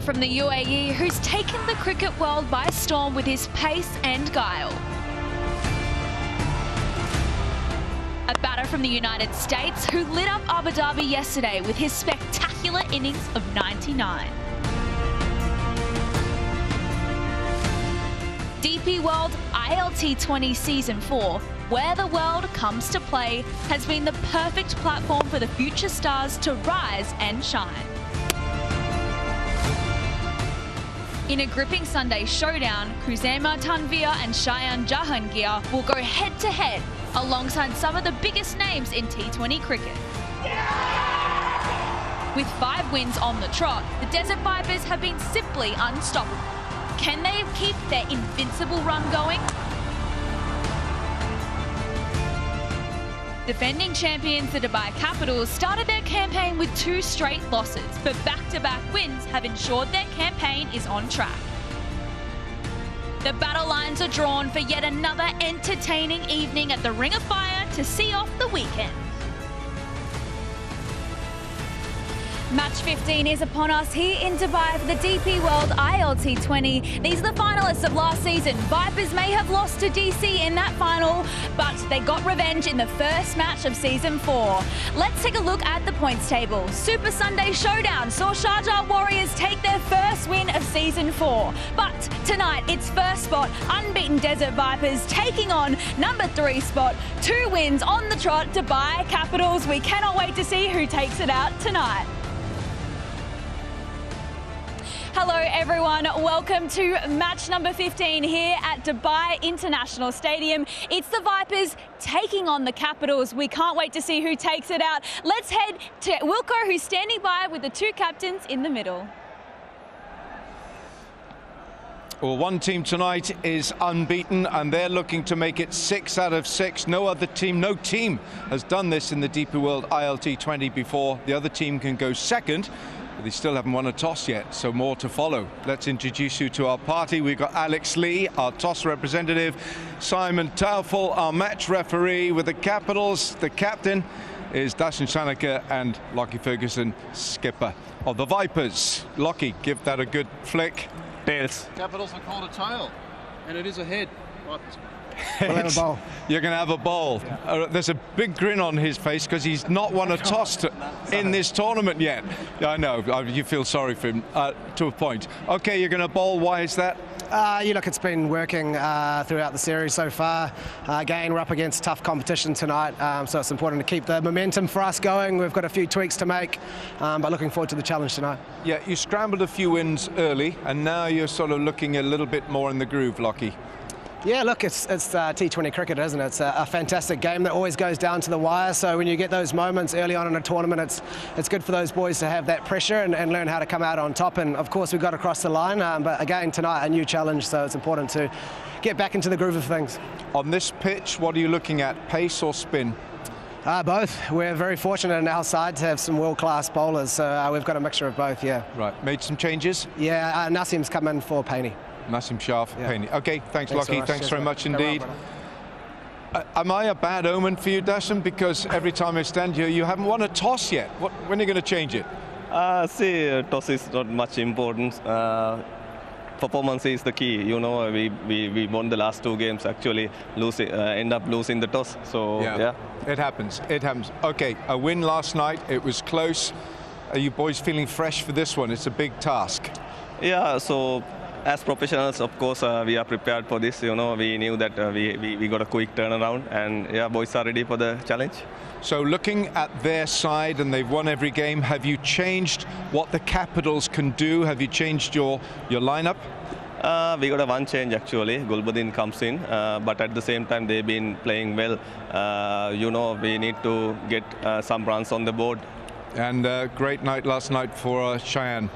bowler from the UAE who's taken the cricket world by storm with his pace and guile. A batter from the United States who lit up Abu Dhabi yesterday with his spectacular innings of 99. DP World ILT20 Season 4, where the world comes to play, has been the perfect platform for the future stars to rise and shine. In a gripping Sunday showdown, Kuzema Tanvir and Cheyenne Jahangir will go head-to-head alongside some of the biggest names in T20 cricket. With 5 wins on the trot, the Desert Vipers have been simply unstoppable. Can they keep their invincible run going? Defending champions, the Dubai Capitals, started their campaign with 2 straight losses, but back-to-back wins have ensured their campaign is on track. The battle lines are drawn for yet another entertaining evening at the Ring of Fire to see off the weekend. Match 15 is upon us here in Dubai for the DP World ILT20. These are the finalists of last season. Vipers may have lost to DC in that final, but they got revenge in the first match of Season 4. Let's take a look at the points table. Super Sunday Showdown saw Sharjah Warriors take their first win of Season 4. But tonight, it's first spot, unbeaten Desert Vipers taking on number 3 spot, 2 wins on the trot, Dubai Capitals. We cannot wait to see who takes it out tonight. Hello everyone, welcome to match number 15 here at Dubai International Stadium. It's the Vipers taking on the Capitals. We can't wait to see who takes it out. Let's head to Wilco, who's standing by with the 2 captains in the middle. Well, one team tonight is unbeaten and they're looking to make it 6 out of 6. No team has done this in the DP World ILT20 before. The other team can go second. They still haven't won a toss yet, so more to follow. Let's introduce you to our party. We've got Alex Lee, our toss representative, Simon Taufel, our match referee with the Capitals. The captain is Dashan Shanaka and Lockie Ferguson, skipper of the Vipers. Lockie, give that a good flick. Tails. Capitals are called a tail, and it is a head. Vipers. We'll have a bowl. You're going to have a bowl. Yeah. There's a big grin on his face because he's not won a toss in this tournament yet. I know, you feel sorry for him to a point. Okay, you're going to bowl. Why is that? Look, it's been working throughout the series so far. Again, we're up against tough competition tonight, so it's important to keep the momentum for us going. We've got a few tweaks to make, but looking forward to the challenge tonight. Yeah, you scrambled a few wins early, and now you're sort of looking a little bit more in the groove, Lockie. Yeah, look, it's T20 cricket, isn't it? It's a fantastic game that always goes down to the wire. So when you get those moments early on in a tournament, it's good for those boys to have that pressure and learn how to come out on top. And of course, we got across the line. But again, tonight, a new challenge. So it's important to get back into the groove of things. On this pitch, what are you looking at, pace or spin? Both. We're very fortunate in our side to have some world-class bowlers. So we've got a mixture of both, yeah. Right. Made some changes? Yeah, Nassim's come in for Painey. Nassim Shah, Painey. Okay, thanks Lockie. Thanks very much indeed. Am I a bad omen for you, Dashan? Because every time I stand here, you haven't won a toss yet. When are you going to change it? Toss is not much important. Performance is the key. You know, we won the last 2 games, actually end up losing the toss. So, yeah. It happens. It happens. Okay, a win last night. It was close. Are you boys feeling fresh for this one? It's a big task. Yeah, so as professionals, of course, we are prepared for this. You know, we knew that we got a quick turnaround, and yeah, boys are ready for the challenge. So looking at their side, and they've won every game, have you changed what the Capitals can do? Have you changed your lineup? We got a 1 change actually. Gulbuddin comes in, but at the same time they've been playing well. You know, we need to get some runs on the board. And great night last night for Cheyenne.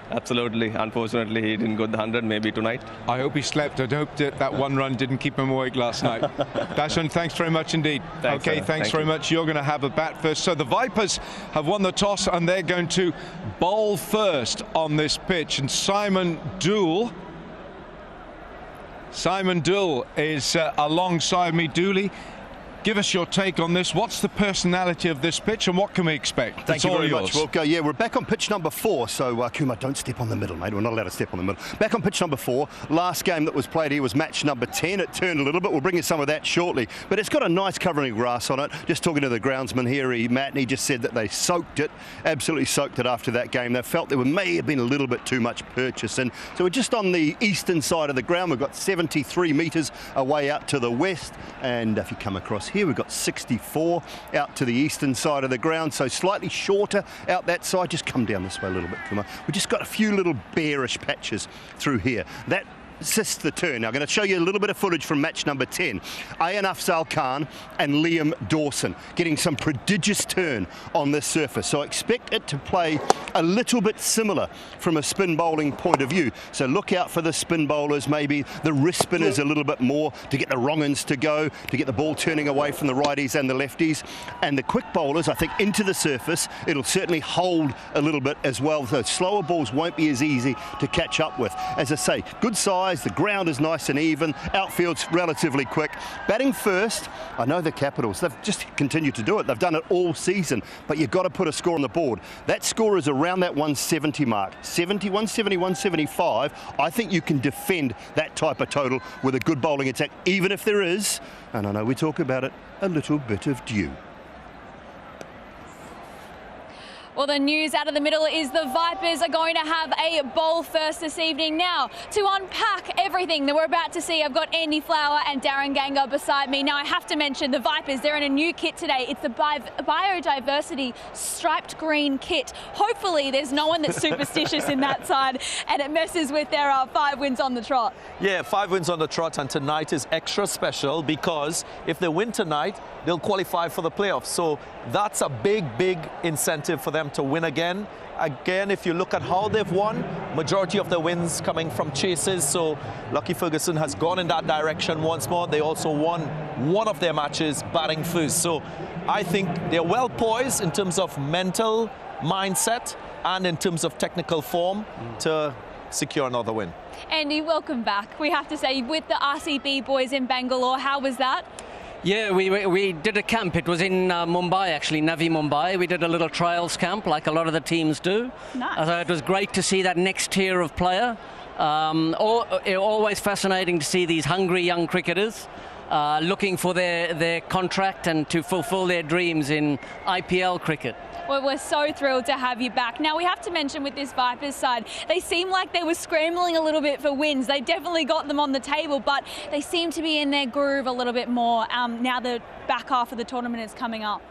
Absolutely. Unfortunately, he didn't go the 100, maybe tonight. I hope he slept. I hope that 1 run didn't keep him awake last night. Dashan, thanks very much indeed. Thanks, okay, thanks very much. You're going to have a bat first. So the Vipers have won the toss and they're going to bowl first on this pitch. And Simon Dool is alongside me. Dooley, give us your take on this. What's the personality of this pitch and what can we expect? Thank you very much, Wilco. Yeah, we're back on pitch number 4, so Kuma, don't step on the middle, mate. We're not allowed to step on the middle. Back on pitch number 4. Last game that was played here was match number 10. It turned a little bit. We'll bring you some of that shortly. But it's got a nice covering of grass on it. Just talking to the groundsman here, Matt, and he just said that they soaked it, absolutely soaked it after that game. They felt there may have been a little bit too much purchase in. So we're just on the eastern side of the ground. We've got 73 metres away out to the west. And if you come across here, we've got 64 out to the eastern side of the ground. So slightly shorter out that side. Just come down this way a little bit, Kuma. We've just got a few little bearish patches through here. That assists the turn. Now I'm going to show you a little bit of footage from match number 10. Ayan Afzal Khan and Liam Dawson getting some prodigious turn on this surface. So I expect it to play a little bit similar from a spin bowling point of view. So look out for the spin bowlers, maybe the wrist spinners a little bit more to get the wrong-uns to go, to get the ball turning away from the righties and the lefties. And the quick bowlers, I think, into the surface, it'll certainly hold a little bit as well. So slower balls won't be as easy to catch up with. As I say, good size. The ground is nice and even. Outfield's relatively quick. Batting first, I know the Capitals, they've just continued to do it. They've done it all season, but you've got to put a score on the board. That score is around that 170 mark. 70, 170, 175. I think you can defend that type of total with a good bowling attack, even if there is, and I know we talk about it, a little bit of dew. Well, the news out of the middle is the Vipers are going to have a bowl first this evening. Now, to unpack everything that we're about to see, I've got Andy Flower and Darren Ganger beside me. Now, I have to mention the Vipers. They're in a new kit today. It's the biodiversity striped green kit. Hopefully, there's no one that's superstitious in that side, and it messes with their 5 wins on the trot. Yeah, 5 wins on the trot, and tonight is extra special because if they win tonight, they'll qualify for the playoffs. So that's a big, big incentive for them to win again. Again, if you look at how they've won, majority of the wins coming from chases. So Lucky Ferguson has gone in that direction once more. They also won one of their matches batting first. So I think they're well poised in terms of mental mindset and in terms of technical form to secure another win. Andy, welcome back. We have to say, with the RCB boys in Bangalore, how was that? Yeah, we did a camp. It was in Mumbai, actually, Navi Mumbai. We did a little trials camp like a lot of the teams do. Nice. It was great to see that next tier of player. Always fascinating to see these hungry young cricketers looking for their contract and to fulfill their dreams in IPL cricket. Well, we're so thrilled to have you back. Now, we have to mention with this Vipers side, they seem like they were scrambling a little bit for wins. They definitely got them on the table, but they seem to be in their groove a little bit more now the back half of the tournament is coming up.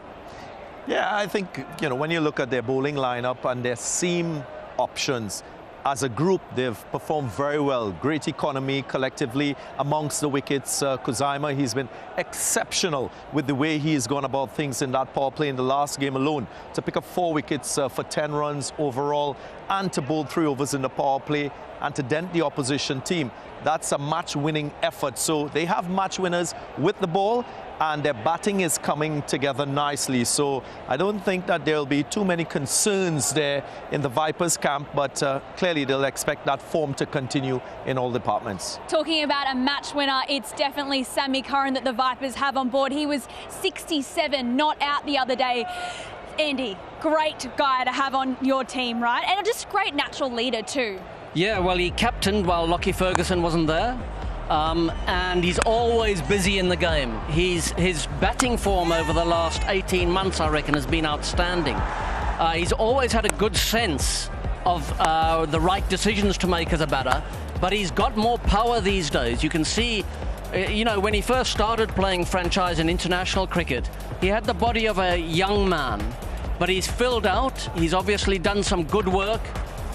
Yeah, I think, when you look at their bowling lineup and their seam options, as a group, they've performed very well. Great economy collectively amongst the wickets. Kuzaima, he's been exceptional with the way he has gone about things in that power play in the last game alone. To pick up 4 wickets for 10 runs overall and to bowl 3 overs in the power play and to dent the opposition team. That's a match-winning effort. So they have match winners with the ball and their batting is coming together nicely. So I don't think that there'll be too many concerns there in the Vipers camp, but clearly they'll expect that form to continue in all departments. Talking about a match winner, it's definitely Sammy Curran that the Vipers have on board. He was 67, not out the other day. Andy, great guy to have on your team, right? And just great natural leader too. Yeah, well, he captained while Lockie Ferguson wasn't there. And he's always busy in the game. His batting form over the last 18 months, I reckon, has been outstanding. He's always had a good sense of the right decisions to make as a batter, but he's got more power these days. You can see, when he first started playing franchise and international cricket, he had the body of a young man, but he's filled out. He's obviously done some good work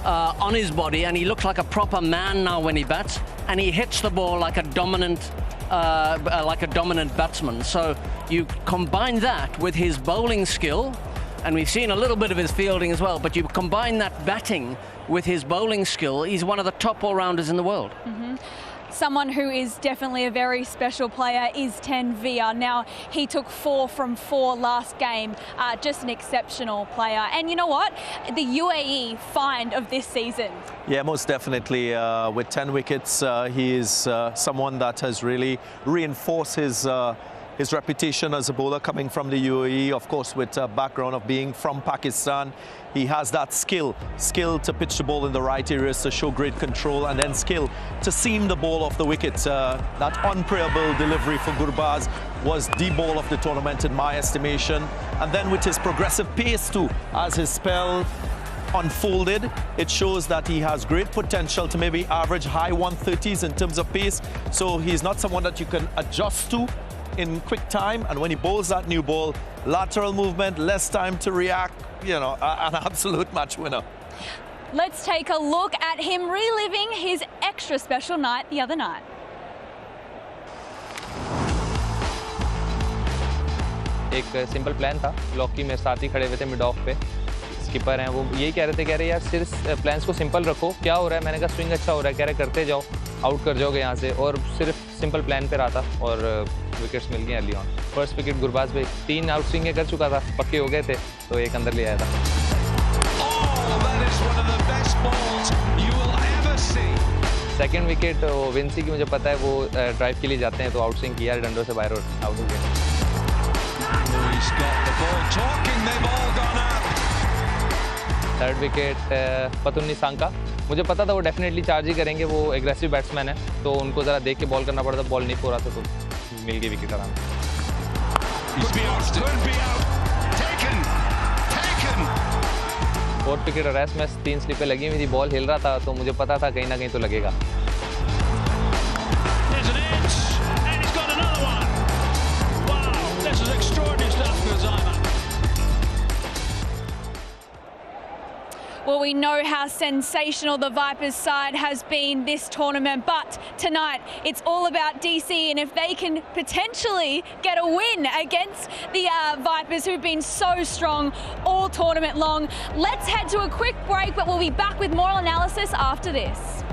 on his body, and he looks like a proper man now when he bats, and he hits the ball like a dominant batsman. So you combine that with his bowling skill, and we've seen a little bit of his fielding as well, but you combine that batting with his bowling skill, he's one of the top all-rounders in the world. Mm-hmm. Someone who is definitely a very special player is 10 Via. Now, he took 4 from 4 last game. Just an exceptional player. And you know what? The UAE find of this season. Yeah, most definitely. With 10 wickets, he is someone that has really reinforced his his reputation as a bowler coming from the UAE, of course, with a background of being from Pakistan. He has that skill to pitch the ball in the right areas, to show great control, and then skill to seam the ball off the wicket. That unprayable delivery for Gurbaz was the ball of the tournament in my estimation. And then with his progressive pace too, as his spell unfolded, it shows that he has great potential to maybe average high 130s in terms of pace. So he's not someone that you can adjust to in quick time, and when he bowls that new ball, lateral movement, less time to react, you know, an absolute match winner. Let's take a look at him reliving his extra special night the other night. एक simple plan था, Lockie में साथ ही खड़े हुए थे mid of पे, skipper हैं वो यही कह रहे थे यार सिर्फ प्लान्स को सिंपल रखो, क्या हो रहा है, मैंने कहा स्विंग अच्छा हो रहा है, कह रहे करते जाओ, आउट कर जाओगे यहाँ से, और सिर्फ सिंपल प्लान पे रहा था और विकेट्स मिल गए early on. First wicket Gurbaz भाई 3 आउट स्विंग कर चुका था, पक्के हो गए थे, तो एक अंदर ले आया था। सेकंड विकेट विंसी की मुझे पता है वो ड्राइव के लिए जाते हैं, तो आउट स्विंग किया डंडों से बाहर आउट हो गया। थर्ड विकेट पतुन्नी सांका, मुझे पता था वो डेफिनेटली चार्ज ही करेंगे, वो एग्रेसिव बैट्समैन है, तो उनको ज़रा देख के बॉल करना पड़ता, बॉल नहीं हो रहा था, तो मिल गई विकेट आराम। फोर्थ विकेट रेस्ट में 3 स्लिपें लगी हुई थी, बॉल हिल रहा था, तो मुझे पता था कहीं ना कहीं तो लगेगा। Well, we know how sensational the Vipers side has been this tournament, but tonight it's all about DC, and if they can potentially get a win against the Vipers, who've been so strong all tournament long. Let's head to a quick break, but we'll be back with more analysis after this.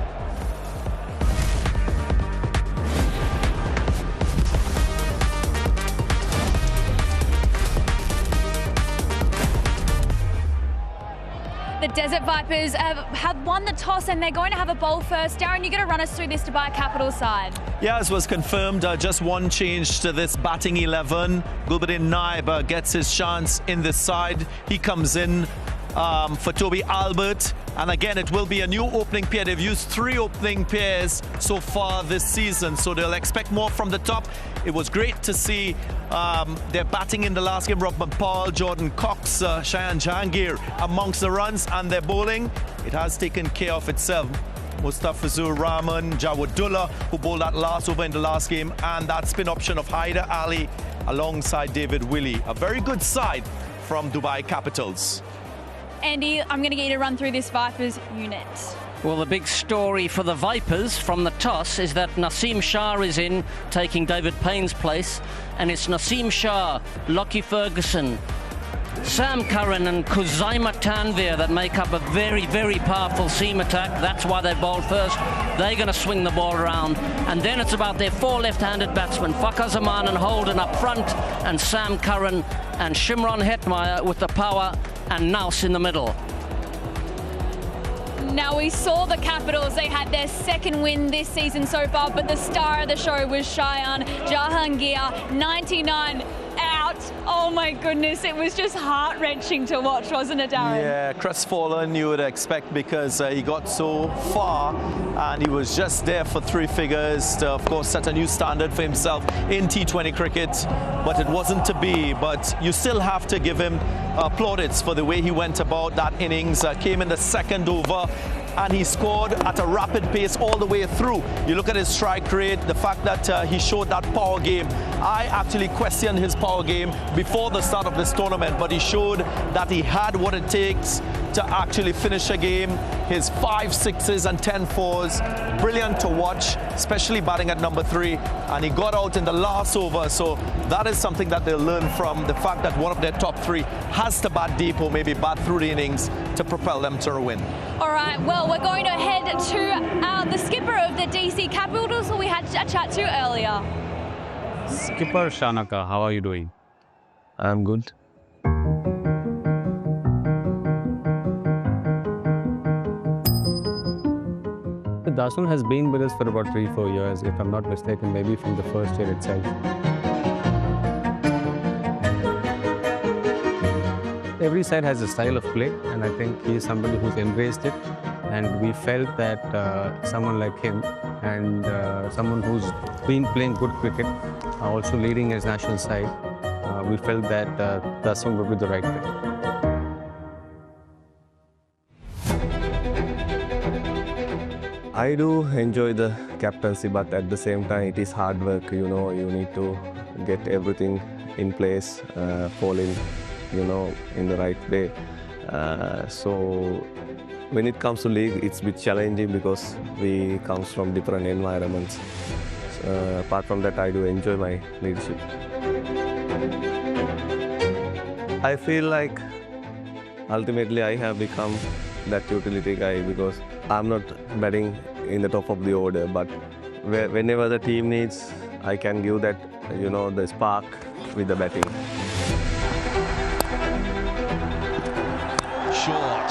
The Desert Vipers have won the toss and they're going to have a bowl first. Darren, you're going to run us through this Dubai Capital side. Yeah, as was confirmed, just one change to this batting 11. Gulbuddin Naib gets his chance in this side. He comes in for Toby Albert. And again, it will be a new opening pair. They've used 3 opening pairs so far this season, so they'll expect more from the top. It was great to see their batting in the last game. Robin Paul, Jordan Cox, Shayan Jahangir amongst the runs, and their bowling, it has taken care of itself. Mustafizur Rahman, Jawadullah, who bowled that last over in the last game, and that spin option of Haider Ali alongside David Willey. A very good side from Dubai Capitals. Andy, I'm going to get you to run through this Vipers unit. Well, the big story for the Vipers from the toss is that Naseem Shah is in, taking David Payne's place. And it's Naseem Shah, Lockie Ferguson, Sam Curran and Khuzaima Tanvir that make up a very, very powerful seam attack. That's why they bowled first. They're going to swing the ball around. And then it's about their 4 left-handed batsmen, Fakhar Zaman and Holden up front, and Sam Curran and Shimron Hetmeyer with the power, and Naus in the middle. Now, we saw the Capitals, they had their 2nd win this season so far, but the star of the show was Shayan Jahangir, 99 out. Oh my goodness, it was just heart-wrenching to watch, wasn't it, Darren? Yeah, crestfallen you would expect, because he got so far and he was just there for 3 figures to, of course, set a new standard for himself in T20 cricket, but it wasn't to be. But you still have to give him plaudits for the way he went about that innings. Came in the 2nd over and he scored at a rapid pace all the way through. You look at his strike rate, the fact that he showed that power game. I actually questioned his power game before the start of this tournament, but he showed that he had what it takes to actually finish a game. His 5 sixes and 10 fours, brilliant to watch, especially batting at number 3. And he got out in the last over, so that is something that they'll learn from, the fact that one of their top 3 has to bat deep or maybe bat through the innings to propel them to a win. All right, well, we're going to head to the skipper of the DC Capitals, who we had a chat to earlier. Skipper Shanaka, how are you doing? I'm good. Dasun has been with us for about 3-4 years, if I'm not mistaken, maybe from the first year itself. Every side has a style of play, and I think he is somebody who's embraced it. And we felt that someone like him and someone who's been playing good cricket, also leading his national side, we felt that Dasun would be the right pick. I do enjoy the captaincy, but at the same time it is hard work. You know, you need to get everything in place, fall in, you know, in the right way. So when it comes to league, it's a bit challenging because we come from different environments. Apart from that, I do enjoy my leadership. I feel like ultimately I have become that utility guy because I'm not batting in the top of the order, but whenever the team needs, I can give that, you know, the spark with the batting. Short.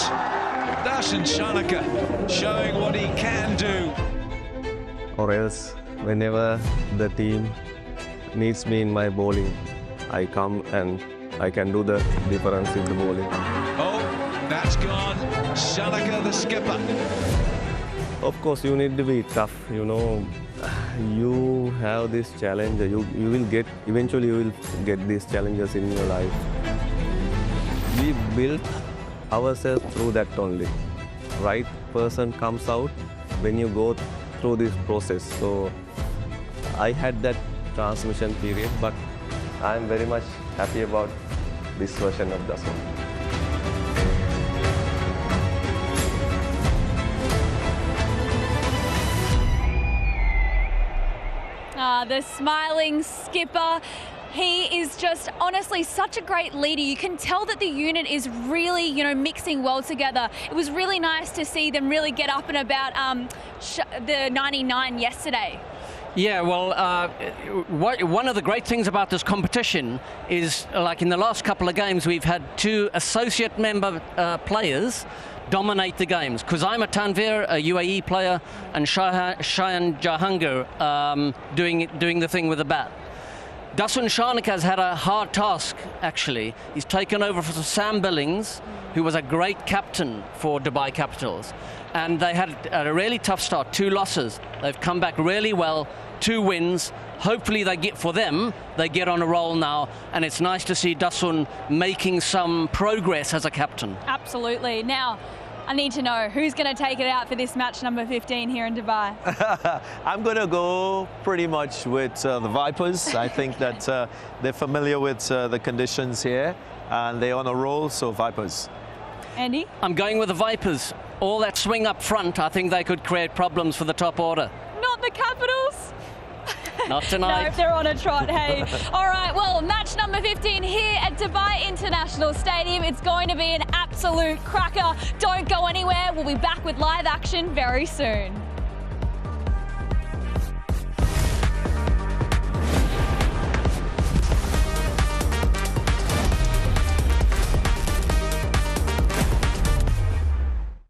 Dasun Shanaka showing what he can do. Or else, whenever the team needs me in my bowling, I come and I can do the difference in the bowling. Oh, that's gone. Shanaka, the skipper. Of course, you need to be tough. You know, you have this challenge. You will get, eventually you will get these challenges in your life. We built ourselves through that only. Right person comes out when you go through this process. So I had that transmission period, but I'm very much happy about this version of Dasun. The smiling skipper. He is just honestly such a great leader. You can tell that the unit is really, you know, mixing well together. It was really nice to see them really get up and about the 99 yesterday. Yeah, well, one of the great things about this competition is, like in the last couple of games, we've had two associate member players dominate the games. Kuzaima Tanvir, a UAE player, and Shayan Jahangir doing the thing with the bat. Dasun Shanaka has had a hard task, actually. He's taken over for Sam Billings, who was a great captain for Dubai Capitals. And they had a really tough start, 2 losses. They've come back really well, 2 wins. Hopefully they get on a roll now, and it's nice to see Dasun making some progress as a captain. Absolutely. Now, I need to know who's going to take it out for this match number 15 here in Dubai. I'm going to go pretty much with the Vipers. I think that they're familiar with the conditions here, and they're on a roll, so Vipers. Andy? I'm going with the Vipers. All that swing up front, I think they could create problems for the top order. Not the Capitals. Not tonight. No, they're on a trot, hey. All right, well, match number 15 here at Dubai International Stadium. It's going to be an absolute cracker. Don't go anywhere. We'll be back with live action very soon.